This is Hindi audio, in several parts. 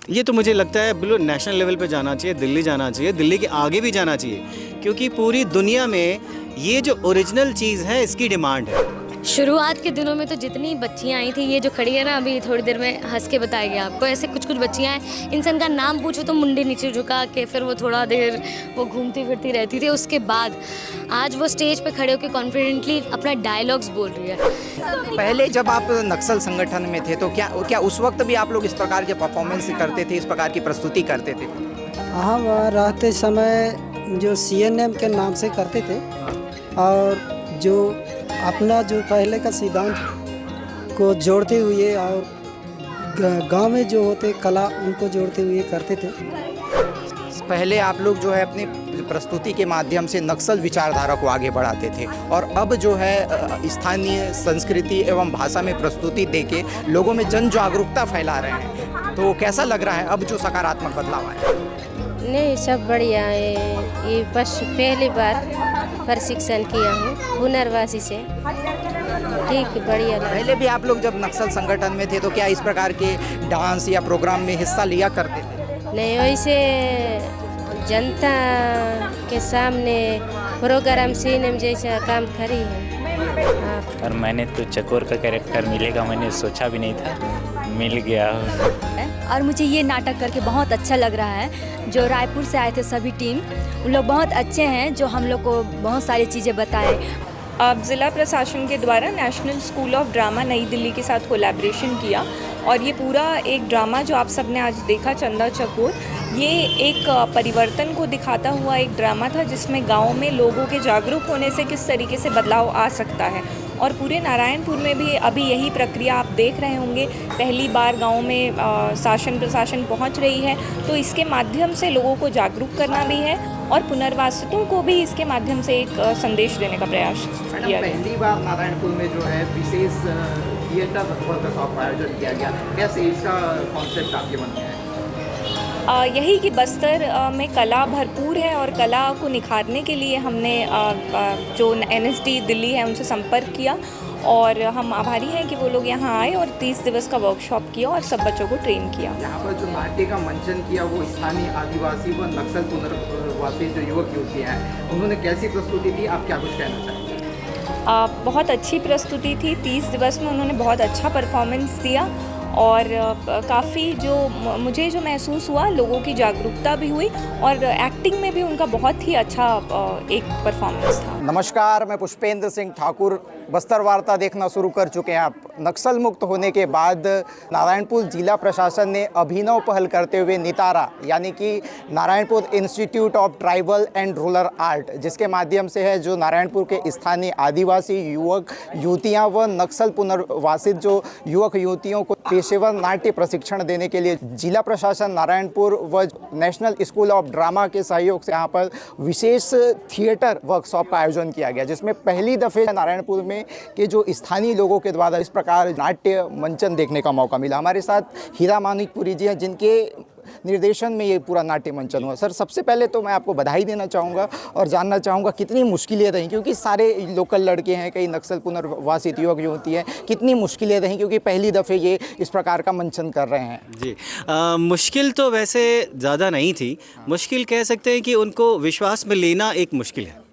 ये तो मुझे लगता है बिल्कुल नेशनल लेवल पे जाना चाहिए, दिल्ली जाना चाहिए, दिल्ली के आगे भी जाना चाहिए, क्योंकि पूरी दुनिया में ये जो ओरिजिनल चीज़ है इसकी डिमांड है। शुरुआत के दिनों में तो जितनी बच्चियाँ आई थी, ये जो खड़ी है ना अभी थोड़ी देर में हंस के बताएगी आपको, ऐसे कुछ कुछ बच्चियाँ हैं, इंसान का नाम पूछो तो मुंडी नीचे झुका के फिर वो थोड़ा देर वो घूमती फिरती रहती थी। उसके बाद आज वो स्टेज पे खड़े होकर कॉन्फिडेंटली अपना डायलॉग्स बोल रही है। पहले जब आप नक्सल संगठन में थे तो क्या उस वक्त भी आप लोग इस प्रकार के परफॉर्मेंस करते थे, इस प्रकार की प्रस्तुति करते थे? हाँ, वहाँ रहते समय जो CNM के नाम से करते थे, और जो अपना जो पहले का सिद्धांत को जोड़ते हुए और गांव में जो होते कला उनको जोड़ते हुए करते थे। पहले आप लोग जो है अपनी प्रस्तुति के माध्यम से नक्सल विचारधारा को आगे बढ़ाते थे, और अब जो है स्थानीय संस्कृति एवं भाषा में प्रस्तुति देके लोगों में जन जागरूकता फैला रहे हैं। तो कैसा लग रहा है अब जो सकारात्मक बदलाव आया? नहीं, सब बढ़िया है। ये बस पहली बार प्रशिक्षण किया हूँ हुनरवासी से। ठीक, बढ़िया लगा। पहले भी आप लोग जब नक्सल संगठन में थे तो क्या इस प्रकार के डांस या प्रोग्राम में हिस्सा लिया करते थे? नहीं, वैसे जनता के सामने प्रोग्राम CNM जैसा काम करी है। और मैंने तो चकोर का कैरेक्टर मिलेगा मैंने सोचा भी नहीं था, मिल गया। और मुझे ये नाटक करके बहुत अच्छा लग रहा है। जो रायपुर से आए थे सभी टीम, उन लोग बहुत अच्छे हैं, जो हम लोग को बहुत सारी चीज़ें बताए। अब ज़िला प्रशासन के द्वारा नेशनल स्कूल ऑफ ड्रामा नई दिल्ली के साथ कोलैबोरेशन किया, और ये पूरा एक ड्रामा जो आप सबने आज देखा चंदा चकोर, ये एक परिवर्तन को दिखाता हुआ एक ड्रामा था, जिसमें गाँव में लोगों के जागरूक होने से किस तरीके से बदलाव आ सकता है। और पूरे नारायणपुर में भी अभी यही प्रक्रिया आप देख रहे होंगे। पहली बार गांव में शासन प्रशासन पहुंच रही है, तो इसके माध्यम से लोगों को जागरूक करना भी है और पुनर्वासितों को भी इसके माध्यम से एक संदेश देने का प्रयास किया गया। पहली बार नारायणपुर में जो है विशेष थिएटर वर्कशॉप का आयोजन किया गया, कैसे इसका कॉन्सेप्ट आपके मन में है? यही कि बस्तर में कला भरपूर है, और कला को निखारने के लिए हमने जो NSD दिल्ली है उनसे संपर्क किया, और हम आभारी हैं कि वो लोग यहाँ आए और 30 दिवस का वर्कशॉप किया और सब बच्चों को ट्रेन किया। यहाँ पर जो नाट्य का मंचन किया वो स्थानीय आदिवासी व नक्सल पुनर्वासी जो युवक युवतियाँ हैं, उन्होंने कैसी प्रस्तुति दी, आप क्या कुछ कहना चाहेंगे? बहुत अच्छी प्रस्तुति थी। 30 दिवस में उन्होंने बहुत अच्छा परफॉर्मेंस दिया, और काफ़ी जो मुझे जो महसूस हुआ, लोगों की जागरूकता भी हुई, और एक्टिंग में भी उनका बहुत ही अच्छा एक परफॉर्मेंस था। नमस्कार, मैं पुष्पेंद्र सिंह ठाकुर। बस्तर वार्ता देखना शुरू कर चुके हैं आप। नक्सल मुक्त होने के बाद नारायणपुर जिला प्रशासन ने अभिनव पहल करते हुए नितारा यानी कि Narayanpur institute of tribal and rural art, जिसके माध्यम से है जो नारायणपुर के स्थानीय आदिवासी युवक युवतियां व नक्सल पुनर्वासित जो युवक युवतियों को पेशेवर नाट्य प्रशिक्षण देने के लिए जिला प्रशासन नारायणपुर व नेशनल स्कूल ऑफ ड्रामा के सहयोग से यहाँ पर विशेष थिएटर वर्कशॉप का आयोजन किया गया, जिसमें पहली दफ़े नारायणपुर में के जो स्थानीय लोगों के द्वारा इस प्रकार नाट्य मंचन देखने का मौका मिला। हमारे साथ हीरा मानिकपुरी जी हैं, जिनके निर्देशन में ये पूरा नाट्य मंचन हुआ। सर, सबसे पहले तो मैं आपको बधाई देना चाहूँगा और जानना चाहूँगा कितनी मुश्किलें रहीं, क्योंकि सारे लोकल लड़के हैं, कई नक्सल पुनर्वासित युवक युवती हैं, कितनी मुश्किलें रहीं क्योंकि पहली दफ़े ये इस प्रकार का मंचन कर रहे हैं? जी, मुश्किल तो वैसे ज़्यादा नहीं थी। मुश्किल कह सकते हैं कि उनको विश्वास में लेना एक मुश्किल है,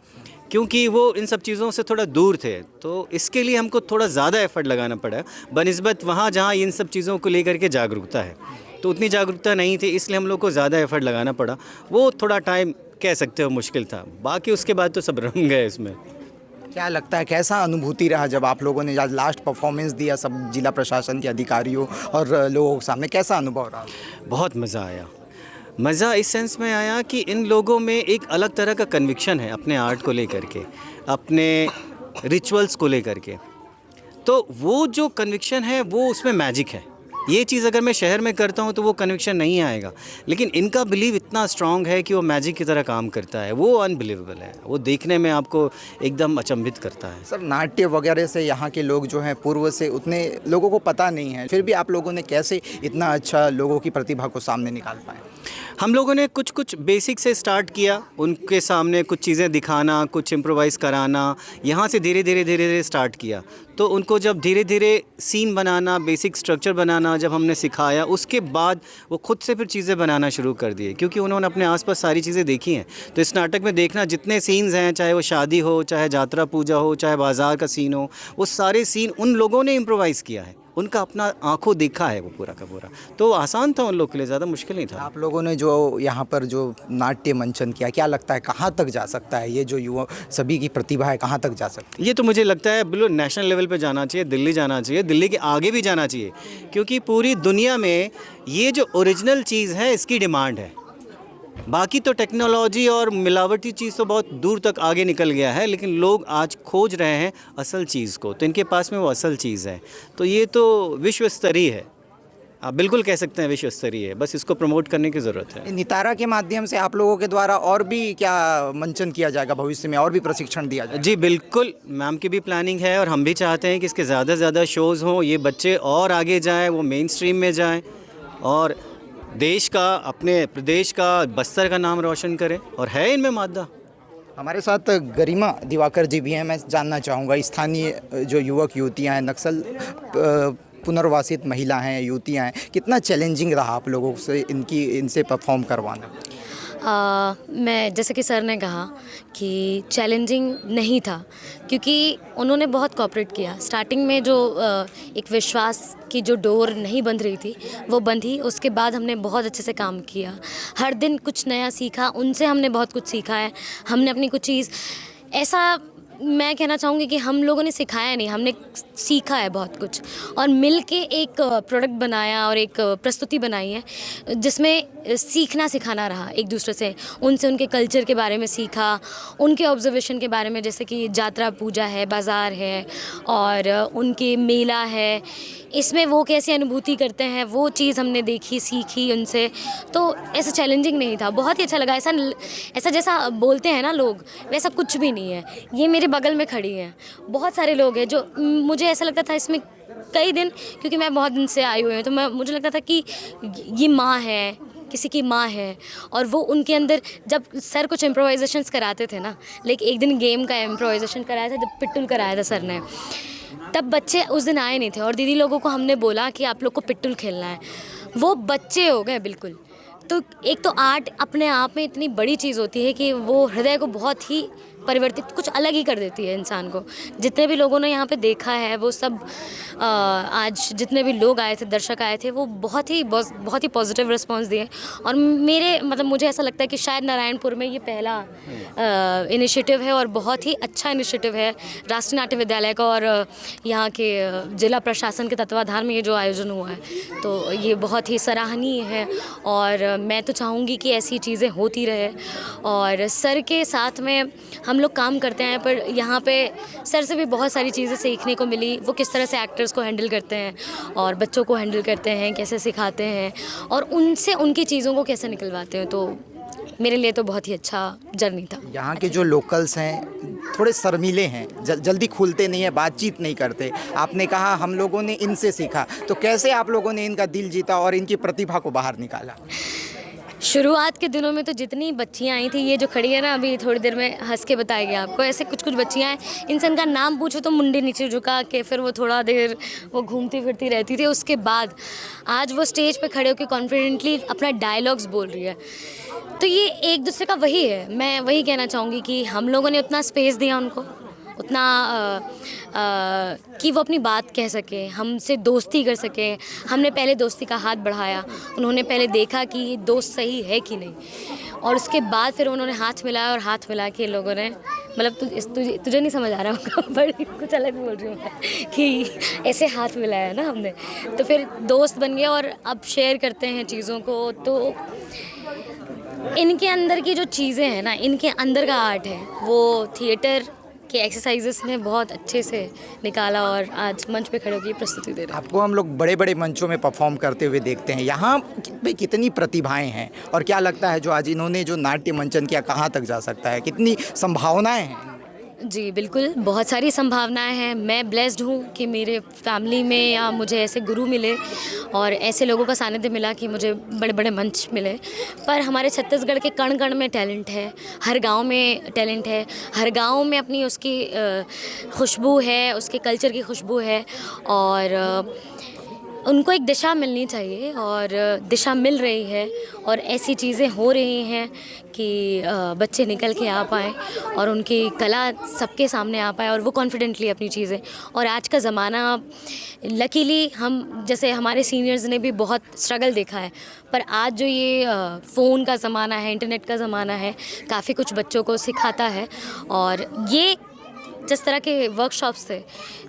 क्योंकि वो इन सब चीज़ों से थोड़ा दूर थे, तो इसके लिए हमको थोड़ा ज़्यादा एफर्ट लगाना पड़ा बनिस्बत वहाँ जहाँ इन सब चीज़ों को लेकर के जागरूकता है, तो उतनी जागरूकता नहीं थी, इसलिए हम लोग को ज़्यादा एफर्ट लगाना पड़ा। वो थोड़ा टाइम कह सकते हो मुश्किल था, बाकी उसके बाद तो सब रंग गए इसमें। क्या लगता है, कैसा अनुभूति रहा जब आप लोगों ने आज लास्ट परफॉर्मेंस दिया सब जिला प्रशासन के अधिकारियों और लोगों के सामने, कैसा अनुभव रहा? बहुत मज़ा आया। मज़ा इस सेंस में आया कि इन लोगों में एक अलग तरह का कन्विक्शन है अपने आर्ट को लेकर के, अपने रिचुअल्स को लेकर के, तो वो जो कन्विक्शन है वो उसमें मैजिक है। ये चीज़ अगर मैं शहर में करता हूँ तो वो कन्विक्शन नहीं आएगा, लेकिन इनका बिलीव इतना स्ट्रांग है कि वो मैजिक की तरह काम करता है, वो अनबिलीवेबल है, वो देखने में आपको एकदम अचंभित करता है। सर, नाट्य वगैरह से यहाँ के लोग जो हैं पूर्व से उतने लोगों को पता नहीं है, फिर भी आप लोगों ने कैसे इतना अच्छा लोगों की प्रतिभा को सामने निकाल पाए? हम लोगों ने कुछ कुछ बेसिक से स्टार्ट किया, उनके सामने कुछ चीज़ें दिखाना, कुछ इम्प्रोवाइज़ कराना, यहाँ से धीरे धीरे स्टार्ट किया। तो उनको जब धीरे धीरे सीन बनाना, बेसिक स्ट्रक्चर बनाना जब हमने सिखाया, उसके बाद वो खुद से फिर चीज़ें बनाना शुरू कर दिए, क्योंकि उन्होंने अपने आसपास सारी चीज़ें देखी हैं। तो इस नाटक में देखना जितने सीन्स हैं, चाहे वो शादी हो, चाहे यात्रा पूजा हो, चाहे बाज़ार का सीन हो, वो सारे सीन उन लोगों ने इम्प्रोवाइज़ किया है, उनका अपना आंखों देखा है वो पूरा का पूरा। तो आसान था उन लोग के लिए, ज़्यादा मुश्किल नहीं था। आप लोगों ने जो यहाँ पर जो नाट्य मंचन किया, क्या लगता है कहाँ तक जा सकता है ये जो युवा सभी की प्रतिभा है, कहाँ तक जा सकती है? ये तो मुझे लगता है बिल्कुल नेशनल लेवल पे जाना चाहिए, दिल्ली जाना चाहिए, दिल्ली के आगे भी जाना चाहिए, क्योंकि पूरी दुनिया में ये जो ओरिजिनल चीज़ है इसकी डिमांड है। बाकी तो टेक्नोलॉजी और मिलावटी चीज़ तो बहुत दूर तक आगे निकल गया है, लेकिन लोग आज खोज रहे हैं असल चीज़ को, तो इनके पास में वो असल चीज़ है। तो ये तो विश्व स्तरीय है, आप बिल्कुल कह सकते हैं विश्व स्तरीय है, बस इसको प्रमोट करने की ज़रूरत है। नितारा के माध्यम से आप लोगों के द्वारा और भी क्या मंचन किया जाएगा भविष्य में, और भी प्रशिक्षण दिया जाएगा? जी बिल्कुल, मैम की भी प्लानिंग है और हम भी चाहते हैं कि इसके ज़्यादा से ज़्यादा शोज़ हों, ये बच्चे और आगे जाएँ, वो मेन स्ट्रीम में जाएँ और देश का, अपने प्रदेश का, बस्तर का नाम रोशन करें, और है इनमें मादा। हमारे साथ गरिमा दिवाकर जी भी हैं। मैं जानना चाहूँगा, स्थानीय जो युवक युवतियाँ हैं, नक्सल पुनर्वासित महिला हैं, युवतियाँ हैं, कितना चैलेंजिंग रहा आप लोगों से इनसे परफॉर्म करवाना? मैं, जैसे कि सर ने कहा कि चैलेंजिंग नहीं था, क्योंकि उन्होंने बहुत कोऑपरेट किया। स्टार्टिंग में जो एक विश्वास की जो डोर नहीं बंध रही थी वो बंधी, उसके बाद हमने बहुत अच्छे से काम किया, हर दिन कुछ नया सीखा, उनसे हमने बहुत कुछ सीखा है। हमने अपनी कुछ चीज़, ऐसा मैं कहना चाहूँगी कि हम लोगों ने सिखाया नहीं, हमने सीखा है बहुत कुछ, और मिल के एक प्रोडक्ट बनाया और एक प्रस्तुति बनाई है जिसमें सीखना सिखाना रहा एक दूसरे से। उनसे उनके कल्चर के बारे में सीखा, उनके ऑब्जर्वेशन के बारे में, जैसे कि यात्रा पूजा है, बाज़ार है और उनके मेला है, इसमें वो कैसी अनुभूति करते हैं, वो चीज़ हमने देखी, सीखी उनसे। तो ऐसा चैलेंजिंग नहीं था, बहुत ही अच्छा लगा। ऐसा जैसा बोलते हैं ना लोग, वैसा कुछ भी नहीं है। ये मेरे बगल में खड़ी हैं, बहुत सारे लोग हैं जो, मुझे ऐसा लगता था इसमें कई दिन, क्योंकि मैं बहुत दिन से आई हुई हूँ, तो मुझे लगता था कि ये माँ है, किसी की माँ है, और वो उनके अंदर, जब सर कुछ इम्प्रोवाइजेशंस कराते थे ना, लेकिन एक दिन गेम का इम्प्रोवाइजेशन कराया था, जब पिट्टूल कराया था सर ने, तब बच्चे उस दिन आए नहीं थे, और दीदी लोगों को हमने बोला कि आप लोग को पिट्टूल खेलना है, वो बच्चे हो गए बिल्कुल। तो एक तो आर्ट अपने आप में इतनी बड़ी चीज़ होती है कि वो हृदय को बहुत ही परिवर्तित, कुछ अलग ही कर देती है इंसान को। जितने भी लोगों ने यहाँ पे देखा है, वो सब आज जितने भी लोग आए थे, दर्शक आए थे, वो बहुत ही पॉजिटिव रिस्पांस दिए। और मेरे, मतलब मुझे ऐसा लगता है कि शायद नारायणपुर में ये पहला इनिशिएटिव है, और बहुत ही अच्छा इनिशिएटिव है राष्ट्रीय नाट्य विद्यालय का और यहाँ के जिला प्रशासन के तत्वाधान में ये जो आयोजन हुआ है, तो ये बहुत ही सराहनीय है। और मैं तो चाहूँगी कि ऐसी चीज़ें होती रहे, और सर के साथ में हम लोग काम करते हैं, पर यहाँ पे सर से भी बहुत सारी चीज़ें सीखने को मिली। वो किस तरह से एक्टर्स को हैंडल करते हैं और बच्चों को हैंडल करते हैं, कैसे सिखाते हैं, और उनसे उनकी चीज़ों को कैसे निकलवाते हैं। तो मेरे लिए तो बहुत ही अच्छा जर्नी था। यहाँ के जो लोकल्स हैं थोड़े शर्मीले हैं, जल्दी खुलते नहीं है, बातचीत नहीं करते। आपने कहा हम लोगों ने इनसे सीखा, तो कैसे आप लोगों ने इनका दिल जीता और इनकी प्रतिभा को बाहर निकाला? शुरुआत के दिनों में तो जितनी बच्चियाँ आई थी, ये जो खड़ी है ना, अभी थोड़ी देर में हंस के बताएगी आपको, ऐसे कुछ कुछ बच्चियाँ हैं, इंसान का नाम पूछो तो मुंडी नीचे झुका के फिर वो थोड़ा देर वो घूमती फिरती रहती थी। उसके बाद आज वो स्टेज पे खड़े होकर कॉन्फिडेंटली अपना डायलॉग्स बोल रही है। तो ये एक दूसरे का वही है, मैं वही कहना चाहूँगी कि हम लोगों ने उतना स्पेस दिया उनको, उतना कि वो अपनी बात कह सके, हमसे दोस्ती कर सके। हमने पहले दोस्ती का हाथ बढ़ाया, उन्होंने पहले देखा कि ये दोस्त सही है कि नहीं, और उसके बाद फिर उन्होंने हाथ मिलाया, और हाथ मिला के लोगों ने, मतलब तुझे नहीं समझ आ रहा होगा, पर कुछ अलग बोल रही हूँ मैं, कि ऐसे हाथ मिलाया ना हमने, तो फिर दोस्त बन गए और अब शेयर करते हैं चीज़ों को। तो इनके अंदर की जो चीज़ें हैं ना, इनके अंदर का आर्ट है, वो थिएटर के एक्सरसाइजेस ने बहुत अच्छे से निकाला, और आज मंच पे खड़े होकर प्रस्तुति दे रहे हैं। आपको हम लोग बड़े बड़े मंचों में परफॉर्म करते हुए देखते हैं, यहाँ पे कितनी प्रतिभाएं हैं, और क्या लगता है जो आज इन्होंने जो नाट्य मंचन किया, कहाँ तक जा सकता है, कितनी संभावनाएं हैं? जी बिल्कुल, बहुत सारी संभावनाएं हैं। मैं ब्लेस्ड हूँ कि मेरे फैमिली में या मुझे ऐसे गुरु मिले और ऐसे लोगों का सानिध्य मिला कि मुझे बड़े बड़े मंच मिले। पर हमारे छत्तीसगढ़ के कण कण में टैलेंट है, हर गांव में टैलेंट है, हर गांव में अपनी उसकी खुशबू है, उसके कल्चर की खुशबू है और उनको एक दिशा मिलनी चाहिए और दिशा मिल रही है और ऐसी चीज़ें हो रही हैं कि बच्चे निकल के आ पाएँ और उनकी कला सबके सामने आ पाए और वो कॉन्फिडेंटली अपनी चीज़ें। और आज का ज़माना लकीली हम जैसे हमारे सीनियर्स ने भी बहुत स्ट्रगल देखा है, पर आज जो ये फ़ोन का ज़माना है, इंटरनेट का ज़माना है, काफ़ी कुछ बच्चों को सिखाता है और ये जिस तरह के वर्कशॉप्स थे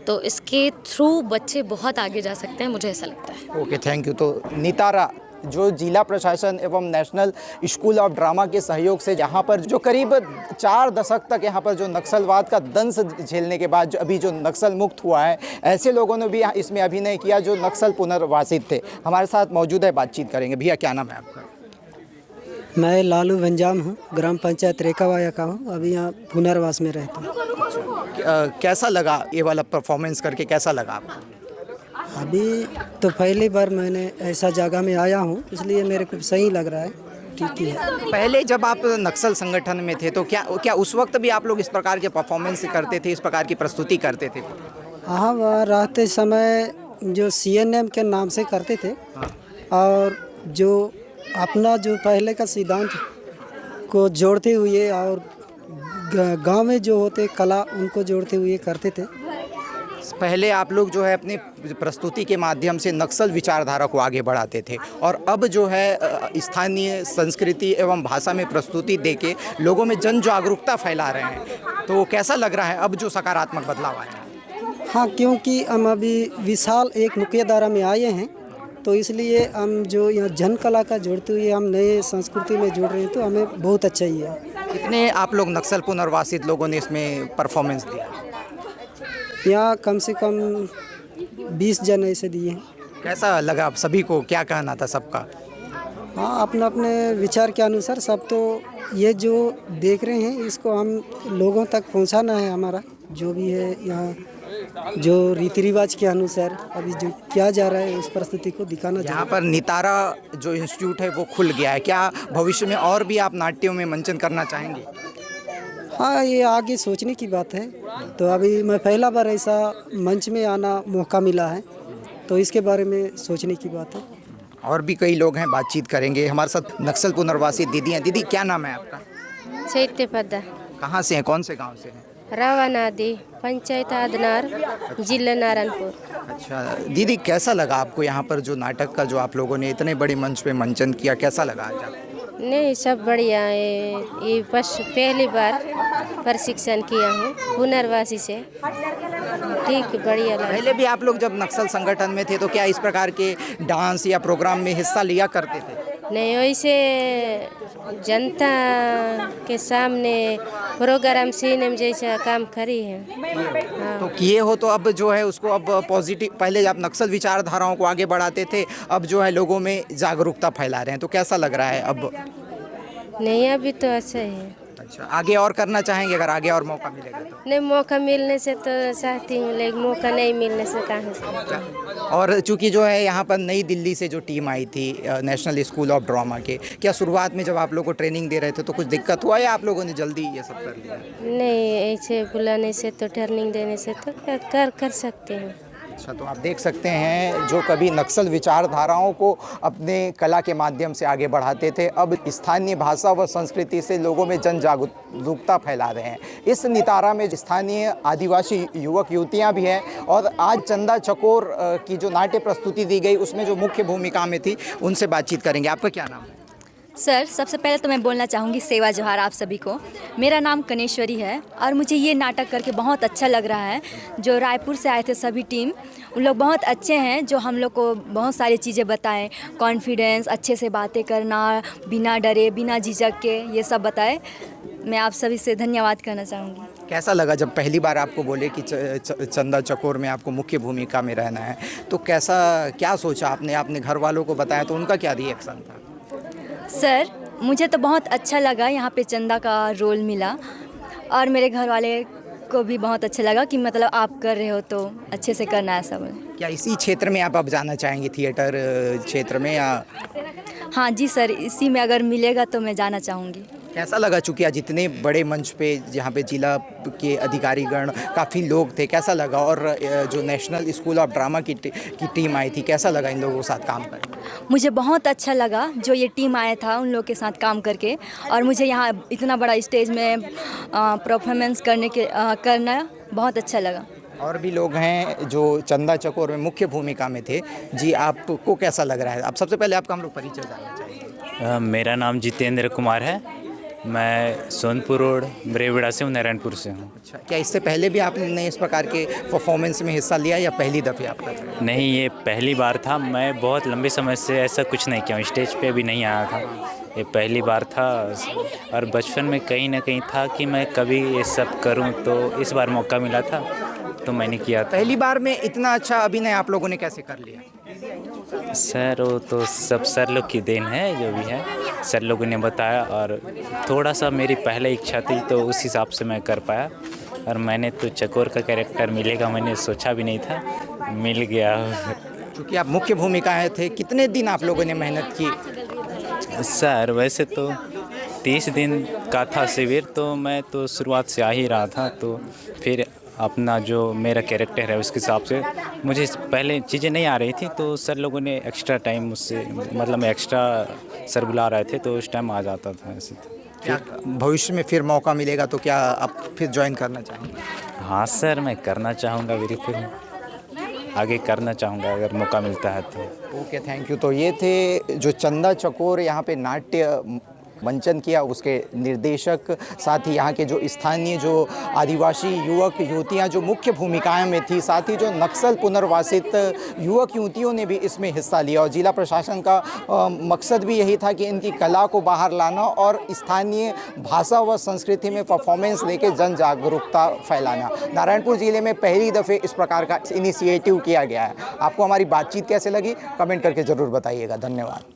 तो इसके थ्रू बच्चे बहुत आगे जा सकते हैं, मुझे ऐसा लगता है। Okay, thank you. तो नितारा जो जिला प्रशासन एवं नेशनल स्कूल ऑफ ड्रामा के सहयोग से यहाँ पर जो करीब 4 दशक तक यहाँ पर जो नक्सलवाद का दंश झेलने के बाद अभी जो नक्सल मुक्त हुआ है, ऐसे लोगों ने भी इसमें अभिनय किया जो नक्सल पुनर्वासित थे। हमारे साथ मौजूद है, बातचीत करेंगे। भैया क्या नाम है आपका? मैं लालू गंजाम हूँ, ग्राम पंचायत रेखावाया का हूँ। अभी यहाँ पुनर्वास में रहता हूँ। कैसा लगा ये वाला परफॉर्मेंस करके, कैसा लगा आपको? अभी तो पहली बार मैंने ऐसा जगह में आया हूँ, इसलिए मेरे को सही लग रहा है, ठीक ही है। पहले जब आप नक्सल संगठन में थे तो क्या उस वक्त भी आप लोग इस प्रकार के परफॉर्मेंस करते थे, इस प्रकार की प्रस्तुति करते थे? हाँ, वहाँ रहते समय जो CNM के नाम से करते थे और जो अपना जो पहले का सिद्धांत को जोड़ते हुए और गांव में जो होते कला उनको जोड़ते हुए करते थे। पहले आप लोग जो है अपनी प्रस्तुति के माध्यम से नक्सल विचारधारा को आगे बढ़ाते थे और अब जो है स्थानीय संस्कृति एवं भाषा में प्रस्तुति देके लोगों में जन जागरूकता फैला रहे हैं। तो कैसा लग रहा है अब जो सकारात्मक बदलाव आया है? हाँ, क्योंकि हम अभी विशाल एक मुख्यधारा में आए हैं, तो इसलिए हम जो यहाँ जन कला का जोड़ते हुए हम नए संस्कृति में जुड़ रहे हैं, तो हमें बहुत अच्छा ही है। कितने आप लोग नक्सल पुनर्वासित लोगों ने इसमें परफॉर्मेंस दिया? यहाँ कम से कम 20 जन ऐसे दिए हैं। कैसा लगा आप सभी को, क्या कहना था सबका? हाँ, अपने अपने विचार के अनुसार सब तो ये जो देख रहे हैं इसको हम लोगों तक पहुँचाना है। हमारा जो भी है यहाँ जो रीति रिवाज के अनुसार अभी जो किया जा रहा है उस परिस्थिति को दिखाना चाहिए। यहाँ पर नितारा जो इंस्टीट्यूट है वो खुल गया है, क्या भविष्य में और भी आप नाट्यों में मंचन करना चाहेंगे? हाँ, ये आगे सोचने की बात है। तो अभी मैं पहला बार ऐसा मंच में आना मौका मिला है, तो इसके बारे में सोचने की बात है। और भी कई लोग हैं, बातचीत करेंगे। हमारे साथ नक्सल पुनर्वासित दीदी हैं। दीदी क्या नाम है आपका? चैत्य पद्दा। कहाँ से हैं, कौन से गांव से हैं? रावानादी, पंचायत आदनार, जिला नारायणपुर। अच्छा दीदी, कैसा लगा आपको यहाँ पर जो नाटक का जो आप लोगों ने इतने बड़े मंच पे मंचन किया, कैसा लगा आज आपको? नहीं, सब बढ़िया है। ये बस पहली बार प्रशिक्षण किया हूँ पुनर्वासी से, ठीक बढ़िया लगा। पहले भी आप लोग जब नक्सल संगठन में थे तो क्या इस प्रकार के डांस या प्रोग्राम में हिस्सा लिया करते थे? नहीं, वैसे जनता के सामने प्रोग्राम सीएम जैसा काम करी है। हाँ। तो किए हो तो अब जो है उसको अब पॉजिटिव, पहले आप नक्सल विचारधाराओं को आगे बढ़ाते थे, अब जो है लोगों में जागरूकता फैला रहे हैं, तो कैसा लग रहा है अब? नहीं, अभी तो अच्छा है। अच्छा, आगे और करना चाहेंगे अगर आगे और मौका मिलेगा तो? नहीं, मौका मिलने से तो चाहती हूँ, लेकिन मौका नहीं मिलने से कहाँ से। और चूंकि जो है यहाँ पर नई दिल्ली से जो टीम आई थी नेशनल स्कूल ऑफ ड्रामा के, क्या शुरुआत में जब आप लोग को ट्रेनिंग दे रहे थे तो कुछ दिक्कत हुआ या आप लोगों ने जल्दी ये सब कर लिया? नहीं, ऐसे बुलाने से तो ट्रेनिंग देने से तो कर सकते हैं। अच्छा, तो आप देख सकते हैं जो कभी नक्सल विचारधाराओं को अपने कला के माध्यम से आगे बढ़ाते थे, अब स्थानीय भाषा व संस्कृति से लोगों में जन जागरूकता फैला रहे हैं। इस नितारा में स्थानीय आदिवासी युवक युवतियां भी हैं और आज चंदा चकोर की जो नाट्य प्रस्तुति दी गई उसमें जो मुख्य भूमिका में थी, उनसे बातचीत करेंगे। आपका क्या नाम है? सर, सबसे पहले तो मैं बोलना चाहूँगी सेवा जोहार आप सभी को। मेरा नाम कनेश्वरी है और मुझे ये नाटक करके बहुत अच्छा लग रहा है। जो रायपुर से आए थे सभी टीम, उन लोग बहुत अच्छे हैं, जो हम लोग को बहुत सारी चीज़ें बताएं, कॉन्फिडेंस, अच्छे से बातें करना, बिना डरे, बिना झिझक के, ये सब बताए। मैं आप सभी से धन्यवाद करना चाहूँगी। कैसा लगा जब पहली बार आपको बोले कि चंदा चकोर में आपको मुख्य भूमिका में रहना है, तो क्या सोचा आपने? आपने घर वालों को बताया तो उनका क्या रिएक्शन था? सर, मुझे तो बहुत अच्छा लगा यहाँ पे चंदा का रोल मिला और मेरे घर वाले को भी बहुत अच्छा लगा कि मतलब आप कर रहे हो तो अच्छे से करना है सब। क्या इसी क्षेत्र में आप अब जाना चाहेंगे, थिएटर क्षेत्र में, या हाँ जी सर, इसी में अगर मिलेगा तो मैं जाना चाहूँगी। कैसा लगा, चूँकि आज इतने बड़े मंच पे जहाँ पे जिला के अधिकारीगण काफ़ी लोग थे, कैसा लगा? और जो नेशनल स्कूल ऑफ ड्रामा की टीम आई थी, कैसा लगा इन लोगों के साथ काम करके? मुझे बहुत अच्छा लगा जो ये टीम आया था उन लोग के साथ काम करके, और मुझे यहाँ इतना बड़ा स्टेज में परफॉर्मेंस करना बहुत अच्छा लगा। और भी लोग हैं जो चंदा चकोर में मुख्य भूमिका में थे। जी, आपको कैसा लग रहा है? आप सबसे पहले आपका हम लोग परिचय जानना चाहेंगे। मेरा नाम जितेंद्र कुमार है। मैं सोनपुर रोड ब्रेवड़ा से हूँ, नारायणपुर से हूँ। अच्छा, क्या इससे पहले भी आपने इस प्रकार के परफॉर्मेंस में हिस्सा लिया या पहली दफ़े आप कर रहे हैं? नहीं, ये पहली बार था। मैं बहुत लंबे समय से ऐसा कुछ नहीं किया हूँ, स्टेज पे भी नहीं आया था, ये पहली बार था। और बचपन में कहीं ना कहीं था कि मैं कभी ये सब करूँ, तो इस बार मौका मिला था तो मैंने किया था। पहली बार में इतना अच्छा अभिनय आप लोगों ने कैसे कर लिया? सर, वो तो सब सर लोग की देन है, जो भी है सर लोगों ने बताया, और थोड़ा सा मेरी पहले इच्छा थी तो उस हिसाब से मैं कर पाया। और मैंने तो चकोर का कैरेक्टर मिलेगा मैंने सोचा भी नहीं था, मिल गया। क्योंकि आप मुख्य भूमिकाएं थे, कितने दिन आप लोगों ने मेहनत की? सर, वैसे तो 30 दिन का था शिविर, तो मैं तो शुरुआत से आ ही रहा था, तो फिर अपना जो मेरा कैरेक्टर है उसके हिसाब से मुझे पहले चीज़ें नहीं आ रही थी, तो सर लोगों ने एक्स्ट्रा टाइम मुझसे, मतलब एक्स्ट्रा सर बुला रहे थे तो उस टाइम आ जाता था ऐसे। क्या भविष्य में फिर मौका मिलेगा तो क्या आप फिर ज्वाइन करना चाहेंगे? हाँ सर, मैं करना चाहूँगा, बिल्कुल आगे करना चाहूँगा अगर मौका मिलता है तो। Okay, thank you. तो ये थे जो चंदा चकोर यहाँ पे नाट्य मंचन किया, उसके निर्देशक, साथ ही यहाँ के जो स्थानीय जो आदिवासी युवक युवतियाँ जो मुख्य भूमिकाएं में थी, साथ ही जो नक्सल पुनर्वासित युवक युवतियों ने भी इसमें हिस्सा लिया। और जिला प्रशासन का मकसद भी यही था कि इनकी कला को बाहर लाना और स्थानीय भाषा व संस्कृति में परफॉर्मेंस लेके जन जागरूकता फैलाना। नारायणपुर जिले में पहली दफ़े इस प्रकार का इनिशिएटिव किया गया है। आपको हमारी बातचीत कैसे लगी, कमेंट करके ज़रूर बताइएगा। धन्यवाद।